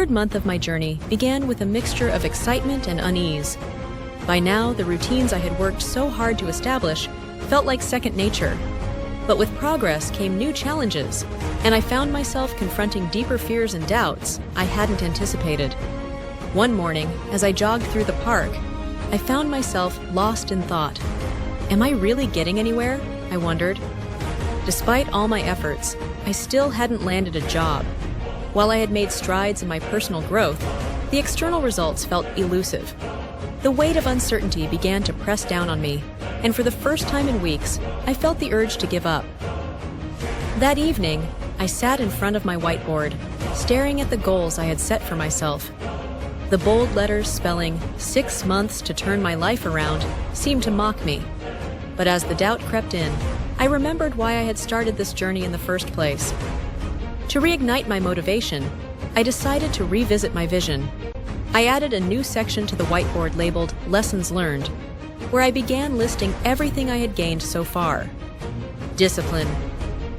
third month of my journey began with a mixture of excitement and unease. By now, the routines I had worked so hard to establish felt like second nature. But with progress came new challenges, and I found myself confronting deeper fears and doubts I hadn't anticipated. One morning, as I jogged through the park, I found myself lost in thought. Am I really getting anywhere? I wondered. Despite all my efforts, I still hadn't landed a job. While I had made strides in my personal growth, the external results felt elusive. The weight of uncertainty began to press down on me, and for the first time in weeks, I felt the urge to give up. That evening, I sat in front of my whiteboard, staring at the goals I had set for myself. The bold letters spelling 6 months to turn my life around seemed to mock me. But as the doubt crept in, I remembered why I had started this journey in the first place. To reignite my motivation, I decided to revisit my vision. I added a new section to the whiteboard labeled Lessons Learned, where I began listing everything I had gained so far. Discipline.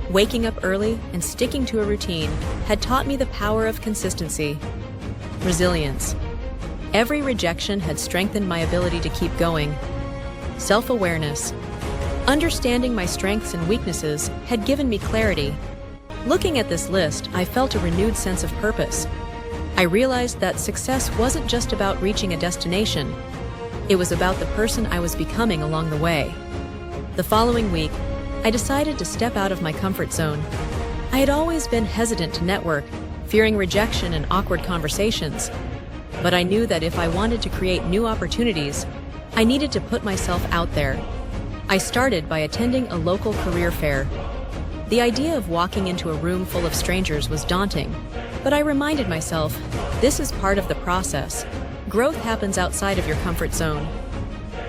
Waking up early and sticking to a routine had taught me the power of consistency. Resilience. Every rejection had strengthened my ability to keep going. Self-awareness. Understanding my strengths and weaknesses had given me clarity. Looking at this list, I felt a renewed sense of purpose. I realized that success wasn't just about reaching a destination. It was about the person I was becoming along the way. The following week, I decided to step out of my comfort zone. I had always been hesitant to network, fearing rejection and awkward conversations. But I knew that if I wanted to create new opportunities, I needed to put myself out there. I started by attending a local career fair. The idea of walking into a room full of strangers was daunting, but I reminded myself, this is part of the process. Growth happens outside of your comfort zone.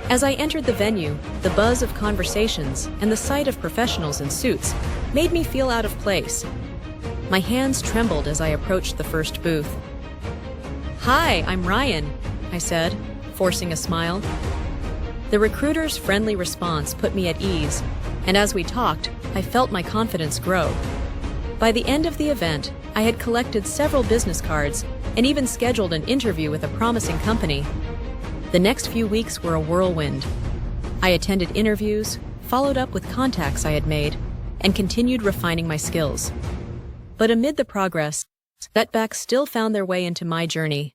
As I entered the venue, the buzz of conversations and the sight of professionals in suits made me feel out of place. My hands trembled as I approached the first booth. "Hi, I'm Ryan," I said, forcing a smile. The recruiter's friendly response put me at ease, and as we talked, I felt my confidence grow. By the end of the event, I had collected several business cards and even scheduled an interview with a promising company. The next few weeks were a whirlwind. I attended interviews, followed up with contacts I had made, and continued refining my skills. But amid the progress, setbacks still found their way into my journey.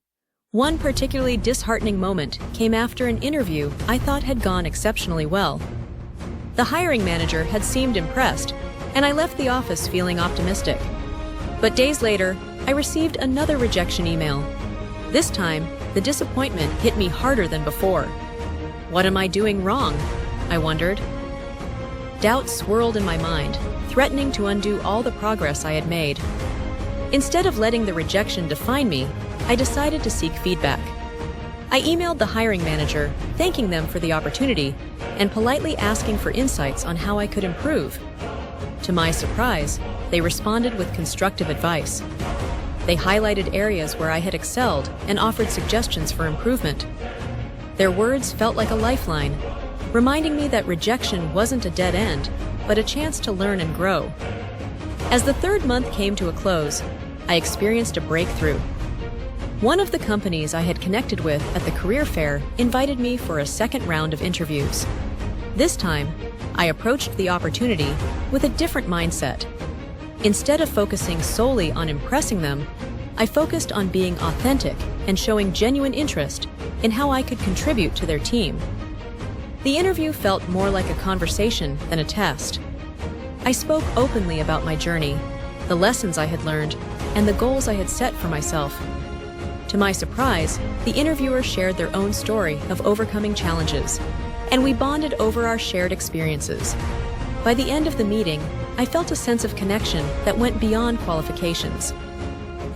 One particularly disheartening moment came after an interview I thought had gone exceptionally well. The hiring manager had seemed impressed, and I left the office feeling optimistic. But days later, I received another rejection email. This time, the disappointment hit me harder than before. What am I doing wrong? I wondered. Doubt swirled in my mind, threatening to undo all the progress I had made. Instead of letting the rejection define me, I decided to seek feedback. I emailed the hiring manager, thanking them for the opportunity and politely asking for insights on how I could improve. To my surprise, they responded with constructive advice. They highlighted areas where I had excelled and offered suggestions for improvement. Their words felt like a lifeline, reminding me that rejection wasn't a dead end, but a chance to learn and grow. As the third month came to a close, I experienced a breakthrough. One of the companies I had connected with at the career fair invited me for a second round of interviews. This time, I approached the opportunity with a different mindset. Instead of focusing solely on impressing them, I focused on being authentic and showing genuine interest in how I could contribute to their team. The interview felt more like a conversation than a test. I spoke openly about my journey, the lessons I had learned, and the goals I had set for myself. To my surprise, the interviewers shared their own story of overcoming challenges, and we bonded over our shared experiences. By the end of the meeting, I felt a sense of connection that went beyond qualifications.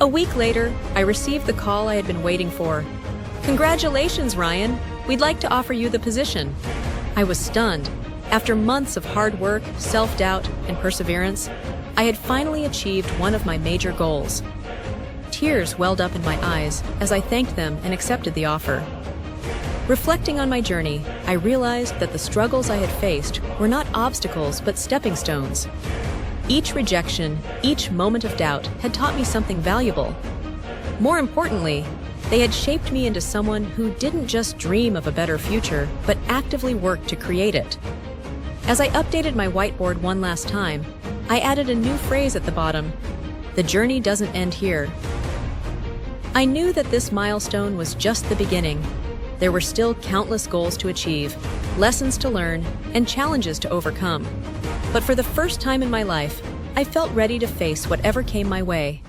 A week later, I received the call I had been waiting for. "Congratulations, Ryan! We'd like to offer you the position." I was stunned. After months of hard work, self-doubt, and perseverance, I had finally achieved one of my major goals. Tears welled up in my eyes as I thanked them and accepted the offer. Reflecting on my journey, I realized that the struggles I had faced were not obstacles but stepping stones. Each rejection, each moment of doubt had taught me something valuable. More importantly, they had shaped me into someone who didn't just dream of a better future, but actively worked to create it. As I updated my whiteboard one last time, I added a new phrase at the bottom: "The journey doesn't end here." I knew that this milestone was just the beginning. There were still countless goals to achieve, lessons to learn, and challenges to overcome. But for the first time in my life, I felt ready to face whatever came my way.